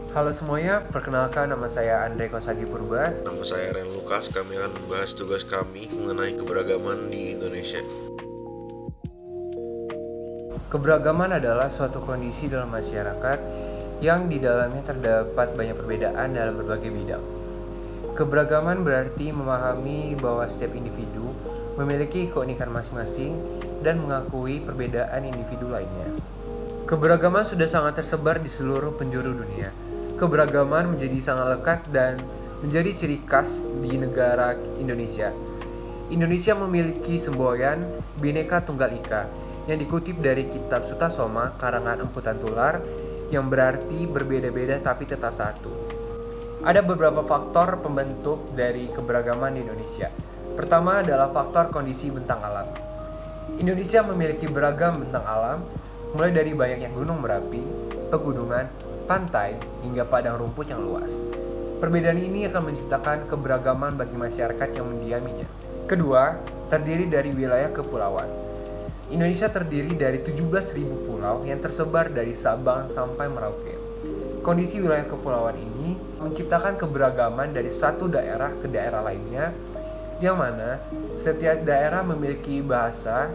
Halo semuanya, perkenalkan nama saya Andre Kosagi Purba. Nama saya Ren Lukas, kami akan membahas tugas kami mengenai keberagaman di Indonesia. Keberagaman adalah suatu kondisi dalam masyarakat yang di dalamnya terdapat banyak perbedaan dalam berbagai bidang. Keberagaman berarti memahami bahwa setiap individu memiliki keunikan masing-masing dan mengakui perbedaan individu lainnya. Keberagaman sudah sangat tersebar di seluruh penjuru dunia. Keberagaman menjadi sangat lekat dan menjadi ciri khas di negara Indonesia. Indonesia memiliki semboyan Bhinneka Tunggal Ika yang dikutip dari kitab Sutasoma karangan Empu Tular yang berarti berbeda-beda tapi tetap satu. Ada beberapa faktor pembentuk dari keberagaman di Indonesia. Pertama adalah faktor kondisi bentang alam. Indonesia memiliki beragam bentang alam, mulai dari banyaknya gunung berapi, pegunungan, pantai, hingga padang rumput yang luas. Perbedaan ini akan menciptakan keberagaman bagi masyarakat yang mendiaminya. Kedua, terdiri dari wilayah kepulauan. Indonesia terdiri dari 17.000 pulau yang tersebar dari Sabang sampai Merauke. Kondisi wilayah kepulauan ini menciptakan keberagaman dari satu daerah ke daerah lainnya, yang mana setiap daerah memiliki bahasa,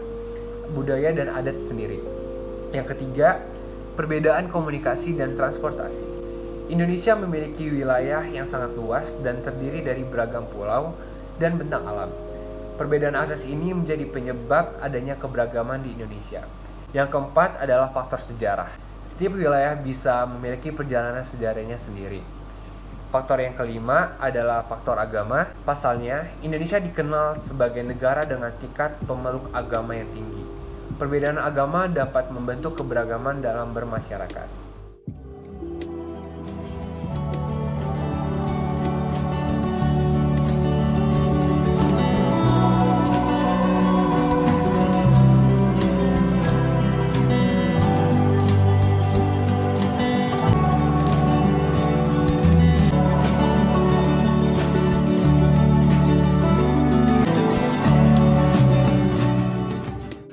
budaya, dan adat sendiri. Yang ketiga, perbedaan komunikasi dan transportasi. Indonesia memiliki wilayah yang sangat luas dan terdiri dari beragam pulau dan bentang alam. Perbedaan akses ini menjadi penyebab adanya keberagaman di Indonesia. Yang keempat adalah faktor sejarah. Setiap wilayah bisa memiliki perjalanan sejarahnya sendiri. Faktor yang kelima adalah faktor agama. Pasalnya, Indonesia dikenal sebagai negara dengan tingkat pemeluk agama yang tinggi. Perbedaan agama dapat membentuk keberagaman dalam bermasyarakat.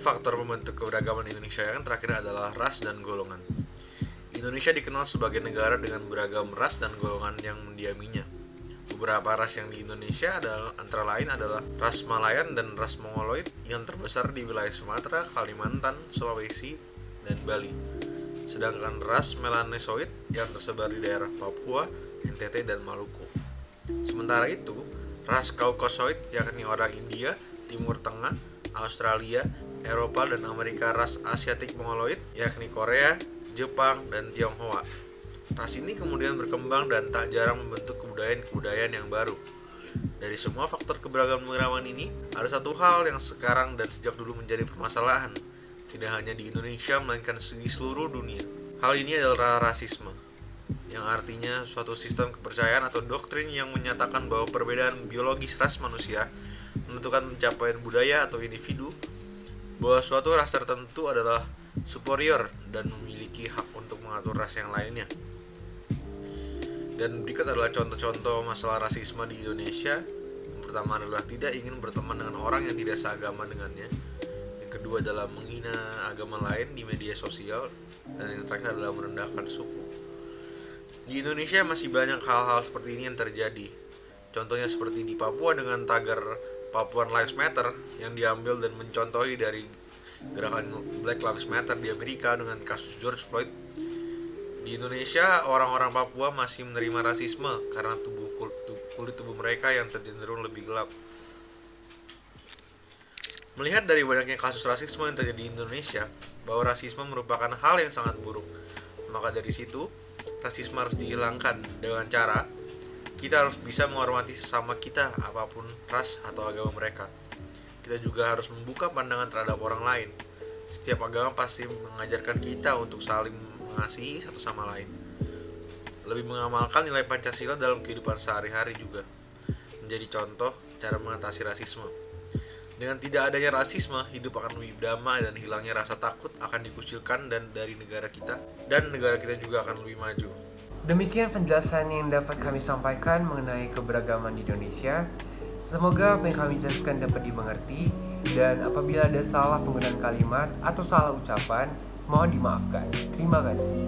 Faktor pembentuk keberagaman Indonesia yang terakhir adalah ras dan golongan. Indonesia dikenal sebagai negara dengan beragam ras dan golongan yang mendiaminya. Beberapa ras yang di Indonesia antara lain adalah ras Malayan dan ras Mongoloid yang terbesar di wilayah Sumatera, Kalimantan, Sulawesi, dan Bali. Sedangkan ras Melanesoid yang tersebar di daerah Papua, NTT, dan Maluku. Sementara itu, ras Kaukasoid yakni orang India, Timur Tengah, Australia, Eropa, dan Amerika. Ras Asiatik Mongoloid yakni Korea, Jepang, dan Tionghoa. Ras ini kemudian berkembang dan tak jarang membentuk kebudayaan yang baru. Dari semua faktor keberagaman ini, ada satu hal yang sekarang dan sejak dulu menjadi permasalahan, tidak hanya di Indonesia melainkan di seluruh dunia. Hal ini adalah rasisme, yang artinya suatu sistem kepercayaan atau doktrin yang menyatakan bahwa perbedaan biologis ras manusia menentukan pencapaian budaya atau individu, bahwa suatu ras tertentu adalah superior dan memiliki hak untuk mengatur ras yang lainnya. Dan berikut adalah contoh-contoh masalah rasisme di Indonesia. Yang pertama adalah tidak ingin berteman dengan orang yang tidak seagama dengannya. Yang kedua adalah menghina agama lain di media sosial. Dan yang terakhir adalah merendahkan suku. Di Indonesia masih banyak hal-hal seperti ini yang terjadi. Contohnya seperti di Papua dengan tagar Papuan Lives Matter yang diambil dan mencontohi dari gerakan Black Lives Matter di Amerika dengan kasus George Floyd. Di Indonesia, orang-orang Papua masih menerima rasisme karena kulit tubuh mereka yang cenderung lebih gelap. Melihat dari banyaknya kasus rasisme yang terjadi di Indonesia, bahwa rasisme merupakan hal yang sangat buruk. Maka dari situ, rasisme harus dihilangkan dengan cara kita harus bisa menghormati sesama kita apapun ras atau agama mereka. Kita juga harus membuka pandangan terhadap orang lain. Setiap agama pasti mengajarkan kita untuk saling mengasihi satu sama lain. Lebih mengamalkan nilai Pancasila dalam kehidupan sehari-hari juga menjadi contoh cara mengatasi rasisme. Dengan tidak adanya rasisme, hidup akan lebih damai dan hilangnya rasa takut akan dikucilkan dari negara kita, dan negara kita juga akan lebih maju. Demikian penjelasan yang dapat kami sampaikan mengenai keberagaman di Indonesia. Semoga apa yang kami jelaskan dapat dimengerti, dan apabila ada salah penggunaan kalimat atau salah ucapan, mohon dimaafkan. Terima kasih.